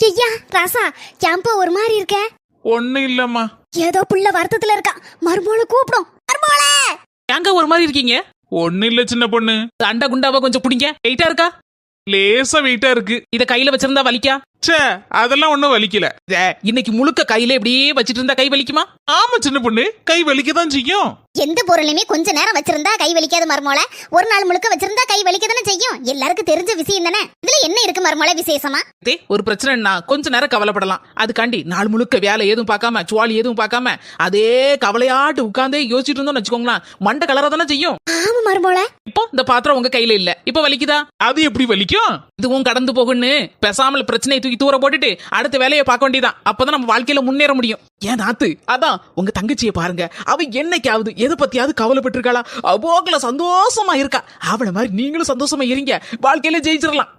ஐயா ராசா கேம்ப ஒரு மாதிரி இருக்க. ஒண்ணு இல்லம்மா. ஏதோ புள்ள வருத்தத்துல இருக்கா. மர்மோள கூப்பிடும். மர்மோள ஏங்க ஒரு மாதிரி இருக்கீங்க? ஒண்ணு இல்ல சின்ன பொண்ணு. அண்டா குண்டாவா கொஞ்சம் புடிங்க. வெயிட்டா இருக்கா? லேசா வெயிட்டா இருக்கு. இத கையில வச்சிருந்தா வலிக்கா? ச்சே, அதெல்லாம் ஒண்ணும் வலிக்கல. இன்னைக்கு முழுக்க கையில இப்படியே வச்சிட்டு இருந்தா கை வலிக்குமா? ஆமா சின்ன பொண்ணு, கை வலிக்கதான் செய்யும். எந்த பொருளையுமே கொஞ்ச நேரம் வச்சிருந்தா கை வலிக்காத மர்மோள. ஒரு நாள் முழுக்க வச்சிருந்தா கை வலிக்கதானே செய்யும். எல்லாருக்கும் தெரிஞ்ச விஷயம் தானே. இதுல என்ன இருக்கு மர்மோள விசேஷமா? ஒரு பிரச்சனைனா கொஞ்ச நேரம் கவலைப்படலாம். அதுக்காண்டி நாள் முழுக்க வேலை எதுவும் பார்க்காம சுவாலி எதுவும் பார்க்காம அதே கவலையாட்டு உட்கார்ந்தே யோசிச்சுட்டு இருந்தோம்னு வச்சுக்கோங்களேன், மண்டை கலரா தானே செய்யும். ஆமா மர்மோள. இப்போ இந்த பாத்திரம் உங்க கையில இல்ல, இப்ப வலிக்குதா? அது எப்படி வலிக்கும்? இதுவும் கடந்து போகுன்னு பேசாமல் பிரச்சனையை தூக்கி தூர போட்டுட்டு அடுத்த வேலையை பார்க்க வேண்டியதான். அப்பதான் நம்ம வாழ்க்கையில முன்னேற முடியும். ஏன் நாத்து, அதான் உங்க தங்கச்சியை பாருங்க. அவ என்னைக்காவது எதை பத்தியாவது கவலைப்பட்டு இருக்காளா? அபோகல சந்தோஷமா இருக்கா. அவளை மாதிரி நீங்களும் சந்தோஷமா இருங்க, வாழ்க்கையில ஜெயிச்சிடலாம்.